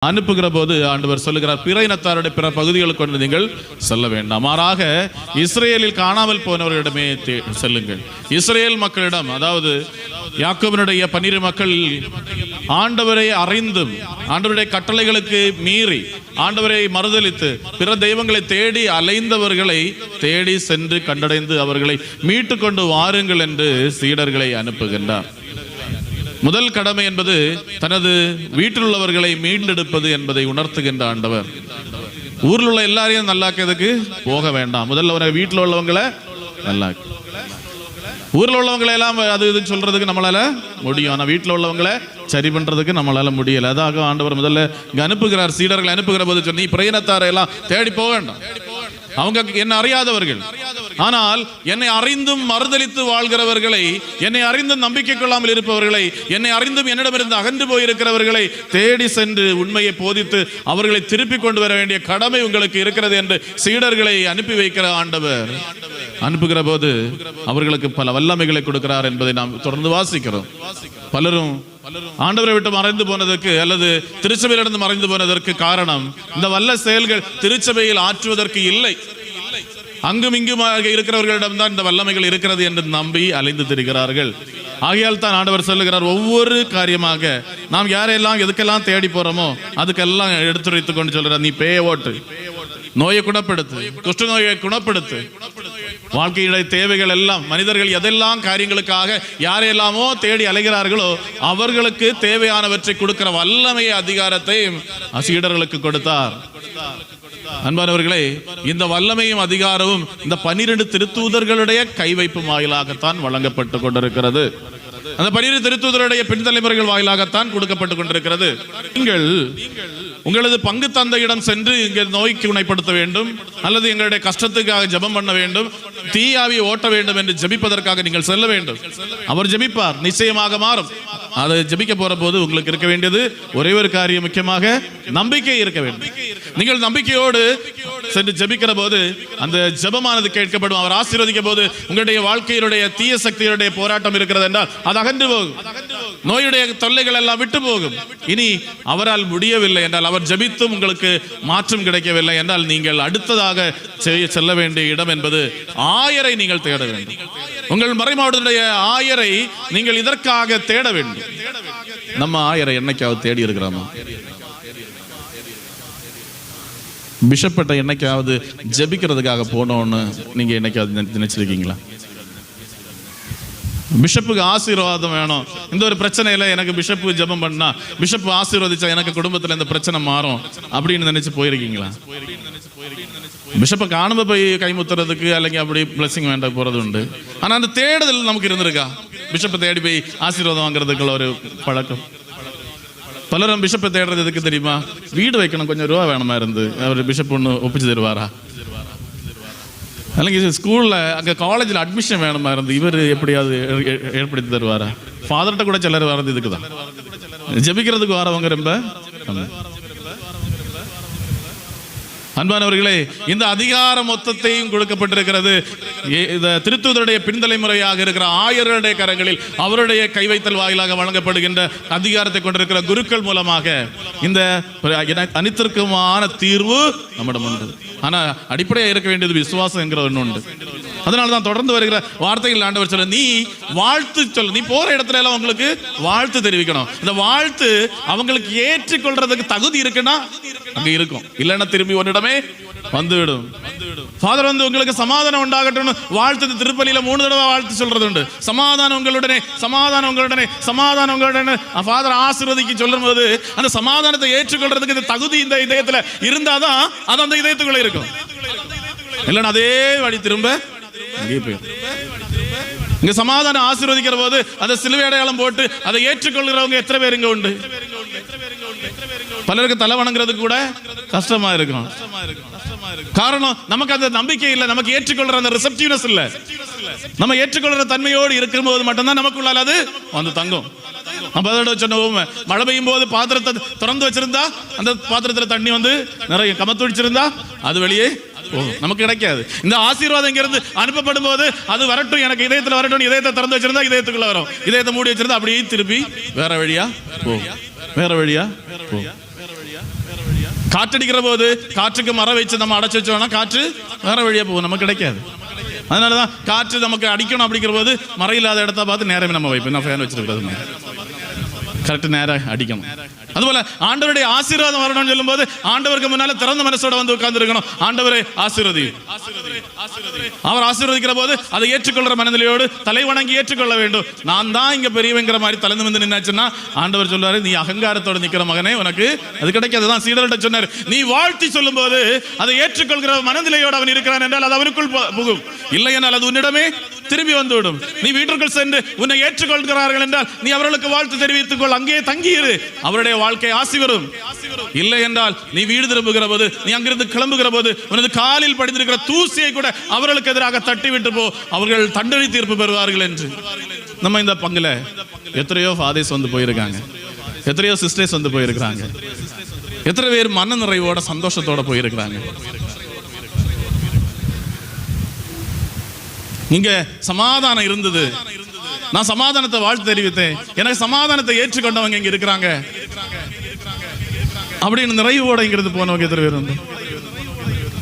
அனுப்புகிற போது ஆண்டவர் சொல்லுகிறார், பிற இனத்தாருடைய பிற பகுதிகளுக்கு கொண்டு நீங்கள் செல்ல வேண்டாம், மாறாக இஸ்ரேலில் காணாமல் போனவர்களிடமே செல்லுங்கள். இஸ்ரேல் மக்களிடம், அதாவது யாக்கோபினுடைய 12 மக்கள் ஆண்டவரை அறிந்தும் ஆண்டவருடைய கட்டளைகளுக்கு மீறி ஆண்டவரை மறுதலித்து பிற தெய்வங்களை தேடி அலைந்தவர்களை தேடி சென்று கண்டடைந்து அவர்களை மீட்டு கொண்டு வாருங்கள் என்று சீடர்களை அனுப்புகின்றார். முதல் கடமை என்பது தனது வீட்டில் உள்ளவர்களை மீண்டெடுப்பது என்பதை உணர்த்துகின்ற ஆண்டவர். ஊரில் உள்ள எல்லாரையும் நல்லாக்கிறதுக்கு போக வேண்டாம், முதல்ல வீட்டில் உள்ளவங்களை நல்லாக்கு. ஊரில் உள்ளவங்களை எல்லாம் அது இதுன்னு சொல்றதுக்கு நம்மளால முடியும், ஆனால் வீட்டில் உள்ளவங்களை சரி பண்றதுக்கு நம்மளால முடியல. அதாக ஆண்டவர் முதல்ல இங்க அனுப்புகிறார். சீடர்களை அனுப்புகிற போது சொன்னி, பிரயணத்தாரை எல்லாம் தேடி போக வேண்டாம், அவங்க என்ன அறியாதவர்கள். ஆனால் என்னை அறிந்தும் மறுதலித்து வாழ்கிறவர்களை, என்னை அறிந்தும் நம்பிக்கை கொள்ளாமல் இருப்பவர்களை, என்னை அறிந்தும் என்னிடமிருந்து அகன்று போயிருக்கிறவர்களை தேடி சென்று உண்மையை போதித்து அவர்களை திருப்பி கொண்டு வர வேண்டிய கடமை உங்களுக்கு இருக்கிறது என்று சீடர்களை அனுப்பி வைக்கிற ஆண்டவர் அனுப்புகிற போது அவர்களுக்கு பல வல்லமைகளை கொடுக்கிறார் என்பதை நாம் தொடர்ந்து வாசிக்கிறோம். பலரும் ஆண்டவரை விட்டு மறைந்து போனதற்கு அல்லது திருச்சபையிலிருந்து மறைந்து போனதற்கு காரணம் இந்த வல்ல செயல்கள் திருச்சபையில் ஆற்றுவதற்கு இல்லை, அங்கும் இங்குமாக இருக்கிறவர்களிடம் தான் இந்த வல்லமைகள் இருக்கிறது என்று நம்பி அலைந்து திரிகிறார்கள். ஆகையால் தான் ஆண்டவர் சொல்லுகிறார், ஒவ்வொரு காரியமாக நாம் யாரெல்லாம் எதுக்கெல்லாம் தேடி போறோமோ அதுக்கெல்லாம் எடுத்துரைத்து கொண்டு சொல்றார், நீ பேய ஓட்டு, நோயை குணப்படுத்து, குஷ்ட நோயை குணப்படுத்து, வாழ்க்கையுடைய தேவைகள் எல்லாம், மனிதர்கள் எதெல்லாம் காரியங்களுக்காக யாரெல்லாமோ தேடி அலைகிறார்களோ அவர்களுக்கு தேவையானவற்றை கொடுக்கிற வல்லமையை அதிகாரத்தையும் சீடர்களுக்கு கொடுத்தார். அன்பானவர்களே, இந்த வல்லமையும் அதிகாரமும் இந்த 12 திருத்தூதர்களுடைய கைவைப்பு வாயிலாகத்தான் வழங்கப்பட்டு கொண்டிருக்கிறது. அந்த 12 திருத்தூதருடைய பின் தலைமுறைகள் வாயிலாகத்தான் கொடுக்கப்பட்டு கொண்டிருக்கிறது. நீங்கள் உங்களது பங்கு தந்தையிடம் சென்று இங்கே நோய்க்கு குணப்படுத்த வேண்டும் அல்லது எங்களுடைய கஷ்டத்துக்காக ஜெபம் பண்ண வேண்டும், தீயாவியை ஓட்ட வேண்டும் என்று ஜெபிப்பதற்காக நீங்கள் செல்ல வேண்டும். அவர் ஜெபிப்பார், நிச்சயமாக மாறும். அதை ஜெபிக்க போற போது உங்களுக்கு இருக்க வேண்டியது ஒரே ஒரு காரியம், முக்கியமாக நம்பிக்கை இருக்க வேண்டும். நீங்கள் நம்பிக்கையோடு சென்று ஜெபிக்கிற போது அந்த ஜெபமானது கேட்கப்படும். அவர் ஆசீர்வதிக்க போது உங்களுடைய வாழ்க்கையினுடைய தீய சக்தியுடைய போராட்டம் இருக்கிறது என்றால் அது அகன்று போகும், நோயுடைய தொல்லைகள் எல்லாம் விட்டு போகும். இனி அவரால் முடியவில்லை என்றால், அவர் ஜெபித்தும் உங்களுக்கு மாற்றம் கிடைக்கவில்லை என்றால், நீங்கள் அடுத்ததாக செல்ல வேண்டிய இடம் என்பது ஆயரை நீங்கள் தேட வேண்டும். உங்கள் மறைமாவட்டத்துடைய ஆயரை நீங்கள் இதற்காக தேட வேண்டும். நம்ம ஆயரை என்னைக்காவது தேடி இருக்கிறோமா? பிஷப்பட்ட என்னைக்காவது ஜெபிக்கிறதுக்காக போனோன்னு நீங்க என்னைக்காவது நினைச்சிருக்கீங்களா? பிஷப்புக்கு ஆசீர்வாதம் வேணும், இந்த ஒரு பிரச்சனையில எனக்கு பிஷப்பு ஜெபம் பண்ணா, பிஷப் ஆசீர்வதிச்சா எனக்கு குடும்பத்துல இந்த பிரச்சனை மாறும் அப்படின்னு நினைச்சு போயிருக்கீங்களா? பிஷப்பை காணும்ப போய் கைமுத்துறதுக்கு அல்லங்க அப்படி பிளஸிங் வேண்ட போறது உண்டு. ஆனா அந்த தேடுதல் நமக்கு இருந்திருக்கா? பிஷப்பை தேடி போய் ஆசீர்வாதம் வாங்குறதுக்குள்ள ஒரு பழக்கம். பலரும் பிஷப்பை தேடுறது எதுக்கு தெரியுமா? வீடு வைக்கணும், கொஞ்சம் ரூபா வேணுமா இருந்து அவர் பிஷப் ஒன்று ஒப்பிச்சு தருவாரா? அல்லங்க ஸ்கூல்ல அங்கே காலேஜில் அட்மிஷன் வேணுமா இருந்து இவர் எப்படியாவது ஏற்படுத்தி தருவாரா? ஃபாதர்கிட்ட கூட சிலர் வரது இதுக்கு தான், ஜெபிக்கிறதுக்கு வரவங்க ரொம்ப. அன்பானவர்களே, இந்த அதிகார மொத்தத்தையும் கொடுக்கப்பட்டிருக்கிறது. திருத்தூதருடைய பின்தலைமுறையாக இருக்கிற ஆயர்களுடைய கரங்களில் அவருடைய கைவைத்தல் வாயிலாக வழங்கப்படுகின்ற அதிகாரத்தை கொண்டிருக்கிற குருக்கள் மூலமாக இந்த அனைத்திற்குமான தீர்வு நம்மிடம் உண்டு. ஆனா அடிப்படையாக இருக்க வேண்டியது விசுவாசம் என்கிற ஒன்று உண்டு. அதனாலதான் தொடர்ந்து வருகிற வார்த்தைகள் ஆண்டவர் சொல்ல, நீ வாழ்த்து சொல்ல, நீ போற இடத்துல எல்லாம் உங்களுக்கு வாழ்த்து தெரிவிக்கணும். இந்த வாழ்த்து அவங்களுக்கு ஏற்றுக்கொள்றதுக்கு தகுதி இருக்குன்னா அங்க இருக்கும், இல்லைன்னா திரும்பி ஒன்னிடமே வந்துவிடும். ஃபாதர் வந்து உங்களுக்கு சமாதானம் உண்டாகட்டும் வாழ்த்து திருப்பலியில 3 தடவை வாழ்த்து சொல்றது உண்டு. சமாதானம் உங்களுடனே, சமாதானம் உங்களுடனே, சமாதானம் உங்களுடனே. ஃபாதர் ஆசீர்வதிக்கு சொல்லும் போது அந்த சமாதானத்தை ஏற்றுக்கொள்றதுக்கு இந்த தகுதி இந்த இதயத்துல இருந்தாதான் அது அந்த இதயத்துக்குள்ள இருக்கும். இல்லைன்னா அதே வழி திரும்ப இங்க சமாதானம் ஆசீர்வதிக்கிற போது அந்த சிலுவை அடையாளம் போட்டு அதை ஏற்றுக்கொள்கிறவங்க எத்தனை பேர் இங்க உண்டு? பலருக்கு தலை வணங்குறதுக்கு கூட கஷ்டமா இருக்கும். காரணம் நமக்கு அந்த நம்பிக்கை இல்லை, நமக்கு ஏற்றுக்கொள்ற அந்த ரிசெப்டிவ்னஸ் இல்லை. நம்ம ஏற்றுக்கொள்ற தன்மையோடு இருக்கும்போது மட்டும்தான் நமக்குள்ள அது வந்து தங்கும். மழை பெய்யும் போது பாத்திரத்தை திறந்து வச்சிருந்தா அந்த பாத்திரத்துல தண்ணி வந்து நிறைய கமத்துடிச்சிருந்தா அது வெளியே நமக்கு கிடைக்காது. இந்த ஆசீர்வாதம் இங்கிருந்து அனுப்பப்படும் போது அது வரட்டும், எனக்கு இதயத்தில் வரட்டும், இதயத்தை திறந்து வச்சிருந்தா இதயத்துக்குள்ள வரும், இதயத்தை மூடி வச்சிருந்தா அப்படியே திருப்பி வேற வழியா போ, வேற வழியா போ. காற்றடிக்கிற போது காற்றுக்கு மரம் வச்சு நம்ம அடைச்சு வச்சோம்னா காற்று வேற வழியா போகும், நமக்கு கிடைக்காது. அதனாலதான் காற்று நமக்கு அடிக்கணும் அப்படிங்கிற போது மரம் இல்லாத இடத்த பார்த்து நேரமே நம்ம வைப்போம். நான் ஃபேன் வச்சிருக்கிறது கரெக்ட் நேரம் அடிக்கணும். அதுபோல ஆண்டவருடைய ஆசீர்வாதம் வரணும்னு சொல்லும் போது ஆண்டவருக்கு முன்னால திறந்த மனசோட வந்து உட்கார்ந்து இருக்கணும். ஆண்டவரை ஆசீர்வதி, அவர் ஆசீர்வதிக்கிற போது அதை ஏற்றுக்கொள்ற மனநிலையோடு தலை வணங்கி ஏற்றுக்கொள்ள வேண்டும். நான் தான் இங்க பெரியவங்கிற மாதிரி தலைந்து வந்து நின்னாச்சுன்னா ஆண்டவர் சொல்றாரு, நீ அகங்காரத்தோடு நிக்கிற மகனே உனக்கு அது கிடைக்காது. தான் சீடர்கிட்ட சொன்னார், நீ வாழ்த்தி சொல்லும் போது அதை ஏற்றுக்கொள்கிற மனநிலையோடு அவன் இருக்கிறான் என்றால் அது அவருக்குள் புகும், இல்லை என்றால் அது உன்னிடமே திரும்பி வந்துவிடும். நீ வீட்டிற்குள் சென்று உன்னை ஏற்றுக்கொள்கிறார்கள் என்றால் நீ அவர்களுக்கு வாழ்த்து தெரிவித்துக் கொள், அங்கே தங்கியிரு, அவருடைய வாழ்க்கை ஆசி வரும். இல்லை என்றால் நீ வீடு திரும்புகிற போது, நீ அங்கிருந்து கிளம்புகிற போது உனது காலில் படிந்திருக்கிற தூசியை கூட அவர்களுக்கு எதிராக தட்டி விட்டு போ, அவர்கள் தண்டனை தீர்ப்பு பெறுவார்கள் என்று. நம்ம இந்த பங்குல எத்தனையோ ஃபாதர்ஸ் வந்து போயிருக்காங்க, எத்தனையோ சிஸ்டர்ஸ் வந்து போயிருக்கிறாங்க, எத்தனை பேர் மன நிறைவோட சந்தோஷத்தோட போயிருக்கிறாங்க. இங்க சமாதானம் இருந்தது, நான் சமாதானத்தை வாழ்த்து தெரிவித்தேன், எனக்கு சமாதானத்தை ஏற்றுக்கொண்டவங்க இங்க இருக்கிறாங்க அப்படின்னு நிறைவோட இங்கிருந்து போனவங்க எத்தனை பேர் வந்து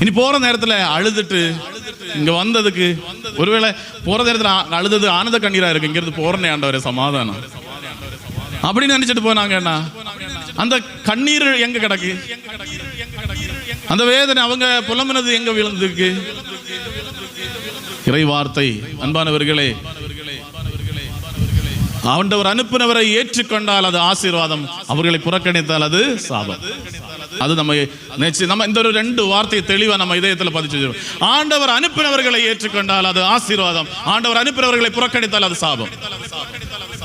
இனி போற நேரத்துல அழுதுட்டு இங்க வந்ததுக்கு, ஒருவேளை போற நேரத்துல அழுதது ஆனந்த கண்ணீரா இருக்கு, இங்கிருந்து போறனே ஆண்டவரே சமாதானம் அப்படின்னு நினைச்சிட்டு போனாங்கன்னா அந்த கண்ணீர் எங்க கிடக்கு, அந்த வேதனை அவங்க புலம்புனது எங்க விழுந்திருக்கு? இறை வார்த்தை அன்பானவர்களே, ஆண்டவர் அனுப்பினவரை ஏற்றுக்கொண்டால் அது ஆசீர்வாதம், அவர்களை புறக்கணித்தால் அது சாபம். அது நம்ம இந்த ஒரு ரெண்டு வார்த்தையை தெளிவா நம்ம இதயத்தில் பதிச்சு. ஆண்டவர் அனுப்பினவர்களை ஏற்றுக்கொண்டால் அது ஆசீர்வாதம், ஆண்டவர் அனுப்பினவர்களை புறக்கணித்தால் அது சாபம்.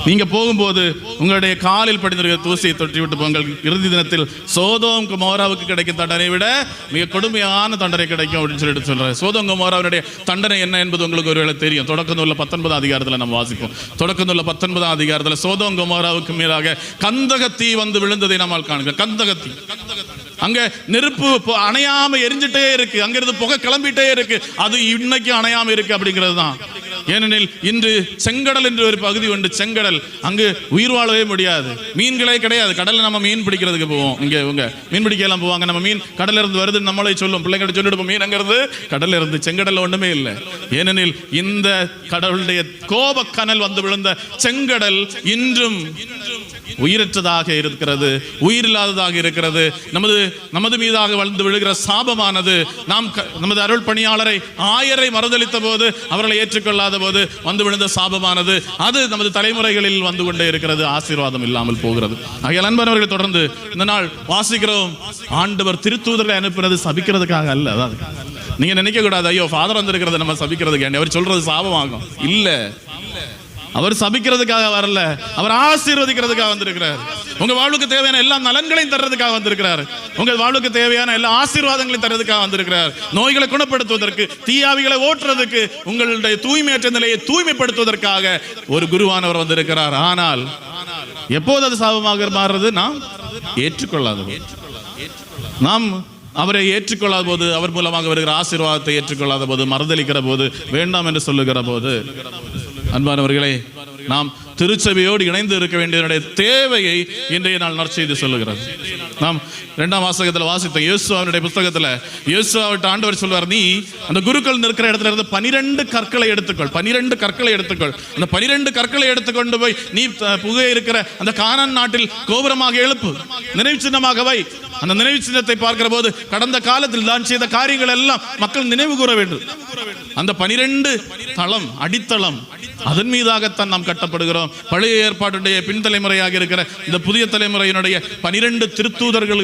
நீங்க போகும்போது உங்களுடைய காலில் படிந்திருக்கிற தூசியை தொட்டி விட்டு போங்கள். இறுதி தினத்தில் சோதோம் குமோராவுக்கு கிடைக்கும் தண்டனை விட மிக கொடுமையான தண்டனை கிடைக்கும் அப்படின்னு சொல்லிட்டு சொல்றாரு. சோதோம் குமோராவுடைய தண்டனை என்ன என்பது உங்களுக்கு ஒருவேளை தெரியும். தொடக்க நூல்ல 19 அதிகாரத்தில் நம்ம வாசிப்போம். தொடக்க நூல்ல 19 அதிகாரத்தில் சோதோம் குமோராவுக்கு மேலாக கந்தகத்தீ வந்து விழுந்ததை நம்மால் காணுங்க. கந்தகத்தீ, அங்க நெருப்பு அணையாம எரிஞ்சிட்டே இருக்கு, அங்கிருந்து புகை கிளம்பிட்டே இருக்கு, அது இன்னைக்கு அணையாம இருக்கு அப்படிங்கிறது தான். ஏனெனில் இன்று செங்கடல் என்று ஒரு பகுதி உண்டு, செங்கடல், அங்கு உயிர் வாழவே முடியாது, மீன்களே கிடையாது. கடல்ல நம்ம மீன் பிடிக்கிறதுக்கு போவோம், இங்க இவங்க மீன் பிடிக்க எல்லாம் போவாங்க, நம்ம மீன் கடல்ல இருந்து வருது நம்மளே சொல்லும், பிள்ளைங்கிட்ட சொல்லிட்டு மீன் அங்க இருந்து கடல்ல இருந்து. செங்கடல்ல ஒண்ணுமே இல்லை, ஏனெனில் இந்த கடவுளுடைய கோப கனல் வந்து விழுந்த செங்கடல் இன்றும் உயிரற்றதாக இருக்கிறது, உயிரில்லாததாக இருக்கிறது. நமது மீதாக வந்து விழுகிற சாபமானது நாம் நமது அருள் பணியாளரை 1000 மறுதளித்த போது, அவர்களை ஏற்றுக்கொள்ளாத போது வந்து விழுந்த சாபமானது அது நமது தலைமுறைகளில் வந்து கொண்டே இருக்கிறது, ஆசீர்வாதம் இல்லாமல் போகிறது. ஆகையால் அன்பானவர்கள், தொடர்ந்து இந்த நாள் வாசிக்கிறோம், ஆண்டவர் திருத்தூதர்களை அனுப்பினது சபிக்கிறதுக்காக அல்ல. அதாவது நீங்க நினைக்க கூடாது, ஐயோ ஃபாதர் வந்திருக்கிறது நம்ம சபிக்கிறதுக்கு, அவர் சொல்றது சாபமாகும். இல்ல, அவர் சபிக்கிறதுக்காக வரல, அவர் ஆசீர்வதிக்கிறதுக்காக வந்திருக்கிறார். உங்க வாழ்வுக்கு தேவையான எல்லா நலன்களையும் தர்றதுக்காக வந்திருக்கிறார். உங்க வாழ்வுக்கு தேவையான எல்லா ஆசீர்வாதங்களையும் தர்றதுக்காக வந்திருக்கிறார். நோய்களை குணப்படுத்துவதற்கு, தீயாவிகளை ஓட்டுறதுக்கு, உங்களுடைய தூய்மையற்ற நிலையை தூய்மைப்படுத்துவதற்காக ஒரு குருவானவர் வந்திருக்கிறார். ஆனால் எப்போது அது சாபமாக மாறுறது? நாம் ஏற்றுக்கொள்ளாத போது, நாம் அவரை ஏற்றுக்கொள்ளாத போது, அவர் மூலமாக வருகிற ஆசீர்வாதத்தை ஏற்றுக்கொள்ளாத போது, மறுதளிக்கிற போது, வேண்டாம் என்று சொல்லுகிற போது, அன்பானவர்களே, நாம் திருச்சபையோடு இணைந்து இருக்க வேண்டிய தேவையை இன்றைய நாள் நற்செய்தி சொல்லுகிறது. நாம் 2ஆம் வாசகத்தில் வாசித்த இயேசுவினுடைய புத்தகத்தில் இயேசுவிட்ட ஆண்டவர் சொல்வார், நீ அந்த குருக்கள் நிற்கிற இடத்துல இருந்து 12 கற்களை எடுத்துக்கொள், 12 கற்களை எடுத்துக்கொள், அந்த 12 கற்களை எடுத்துக்கொண்டு போய் நீ புகை இருக்கிற அந்த கானான் நாட்டில் கோபுரமாக எழுப்பு, நினைவு சின்னமாக வை. அந்த நினைவு சின்னத்தை பார்க்கிற போது கடந்த காலத்தில் தான் செய்த காரியங்கள் எல்லாம் மக்கள் நினைவு கூற வேண்டும். அந்த 12 தளம், அடித்தளம், அதன் மீதாகத்தான் நாம் கட்டப்படுகிறோம். பழைய ஏற்பாட்டுடைய பின்தலைமுறையாக இருக்கிற இந்த புதிய தலைமுறையினுடைய 12 திருத்தூதர்கள்,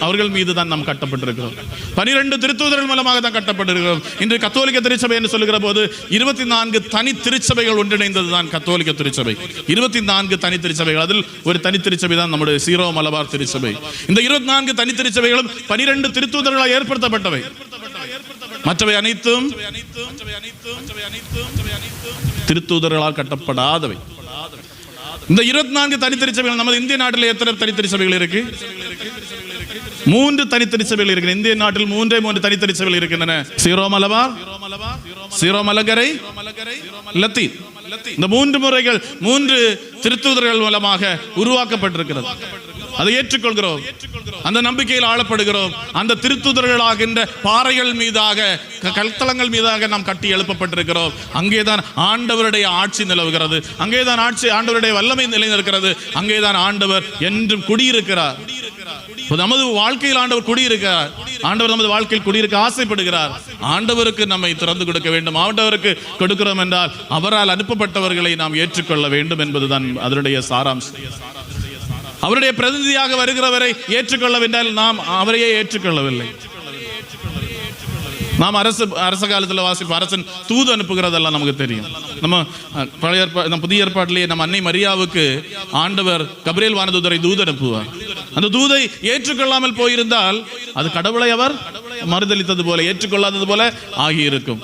அவர்கள் மீது தான் நாம் கட்டப்பட்டிருக்கிறோம். 12 திருத்தூதர்கள் மூலமாக தான் கட்டப்பட்டிருக்கிறோம். இன்று கத்தோலிக்க திருச்சபை என்று சொல்லுகிற போது 24 தனி திருச்சபைகள் ஒன்றிணைந்தது தான் கத்தோலிக்க திருச்சபை. 24 தனி திருச்சபைகள், அதில் ஒரு தனி திருச்சபை தான் நம்முடைய சீரோ மலபார் திருச்சபை. இந்த 24 தனி திருச்சபைகளும் 12 திருத்தூதர்களால் ஏற்படுத்தப்பட்டவை. மற்றவை அனைத்தும் திருத்தூதர்களால் கட்டப்படாதவை. இந்த 24 தனித்திருச்சபைகள் நமது இந்திய நாட்டில் எத்தனை தனித்திருச்சபைகள் இருக்கு? 3 தனித்திருச்சபைகள் இருக்கு. இந்திய நாட்டில் 3 தனித்திருச்சபைகள் இருக்கின்றன. Syro Malabar, Syro Malankara, Latin. இந்த 3 முறைகள் 3 திருத்தூதர்கள் மூலமாக உருவாக்கப்பட்டிருக்கிறது. அதை ஏற்றுக்கொள்கிறோம், அந்த நம்பிக்கையில் ஆளப்படுகிறோம். அந்த திருத்துதர்களாகின்ற பாறைகள் மீதாக, கல்தளங்கள் மீதாக நாம் கட்டி எழுப்பப்பட்டிருக்கிறோம். அங்கேதான் ஆண்டவருடைய ஆட்சி நிலவுகிறது, அங்கேதான் ஆண்டவருடைய வல்லமை நிலைநிற்கிறது, அங்கேதான் ஆண்டவர் என்றும் குடியிருக்கிறார். நமது வாழ்க்கையில் ஆண்டவர் குடியிருக்கிறார். ஆண்டவர் நமது வாழ்க்கையில் குடியிருக்க ஆசைப்படுகிறார். ஆண்டவருக்கு நம்மை திறந்து கொடுக்க வேண்டும். ஆண்டவருக்கு கொடுக்கிறோம் என்றால் அவரால் அனுப்பப்பட்டவர்களை நாம் ஏற்றுக்கொள்ள வேண்டும் என்பதுதான் அதனுடைய சாராம்சம். அவருடைய பிரதிநிதியாக வருகிறவரை ஏற்றுக்கொள்ளவென்றால் நாம் அவரையே ஏற்றுக்கொள்ளவில்லை. நாம் அரச காலத்தில் வாசிப்போம், அரசன் தூது அனுப்புகிறதெல்லாம் நமக்கு தெரியும். நம்ம புதிய ஏற்பாட்டிலேயே நம்ம அன்னை மரியாவுக்கு ஆண்டவர் கபிரியேல் வானதூதரை தூது அனுப்புவார். அந்த தூதை ஏற்றுக்கொள்ளாமல் போயிருந்தால் அது கடவுளை அவர் மறுதளித்தது போல, ஏற்றுக்கொள்ளாதது போல ஆகியிருக்கும்.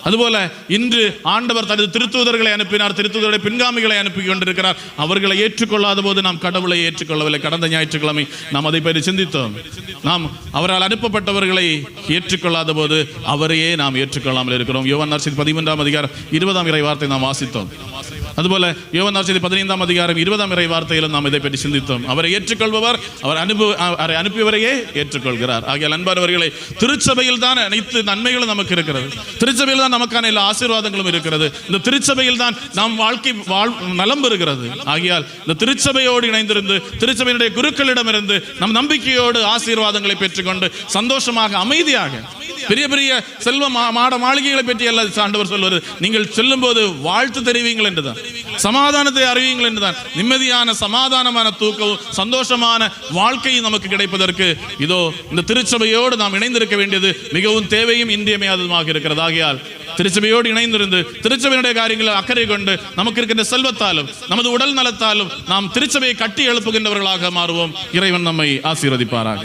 அதுபோல இன்று ஆண்டவர் தனது திருத்தூதர்களை அனுப்பினார், திருத்தூதருடைய பின்காமிகளை அனுப்பி கொண்டிருக்கிறார். அவர்களை ஏற்றுக்கொள்ளாத போது நாம் கடவுளை ஏற்றுக்கொள்ளவில்லை. கடந்த ஞாயிற்றுக்கிழமை நாம் அதை பற்றி சிந்தித்தோம். நாம் அவரால் அனுப்பப்பட்டவர்களை ஏற்றுக்கொள்ளாத போது அவரையே நாம் ஏற்றுக்கொள்ளாமல் இருக்கிறோம். யோவான் நற்செய்தி 13ஆம் அதிகாரம் 20ஆம் இறை வார்த்தை நாம் வாசித்தோம். அதுபோல யோவான் நற்செய்தி 15ஆம் அதிகாரம் 20ஆம் இறை வார்த்தையிலும் நாம் இதை பற்றி சிந்தித்தோம். அவரை ஏற்றுக்கொள்பவர் அவரை அனுப்பியவரையே ஏற்றுக்கொள்கிறார். ஆகிய அன்பானவர்களே, திருச்சபையில் தான் அனைத்து நன்மைகளும் நமக்கு இருக்கிறது. திருச்சபையில் தான் நமக்கான எல்லா ஆசீர்வாதங்களும் இருக்கிறது. இந்த திருச்சபையில் தான் நாம் வாழ்க்கை நலம் பெறுகிறது. ஆகியால் இந்த திருச்சபையோடு இணைந்திருந்து திருச்சபையினுடைய குருக்களிடமிருந்து நம் நம்பிக்கையோடு ஆசீர்வாதங்களை பெற்றுக்கொண்டு சந்தோஷமாக அமைதியாக, பெரிய பெரிய செல்வ மாட மாளிகைகளை பற்றி அல்ல ஆண்டவர் சொல்வது, நீங்கள் செல்லும் போது வாழ்த்து தெரிவிங்கள் என்றுதான், சமாதானத்தை அறிவியுங்கள் என்றுதான். நிம்மதியான சமாதானமான தூக்கவும் சந்தோஷமான வாழ்க்கையும் நமக்கு கிடைப்பதற்கு இதோ இந்த திருச்சபையோடு நாம் இணைந்திருக்க வேண்டியது மிகவும் தேவையும் இன்றியமையாததுமாக இருக்கிறது. ஆகையால் திருச்சபையோடு இணைந்திருந்து திருச்சபையினுடைய காரியங்களில் அக்கறை கொண்டு நமக்கு இருக்கின்ற செல்வத்தாலும் நமது உடல் நலத்தாலும் நாம் திருச்சபையை கட்டி எழுப்புகின்றவர்களாக மாறுவோம். இறைவன் நம்மை ஆசீர்வதிப்பாராக.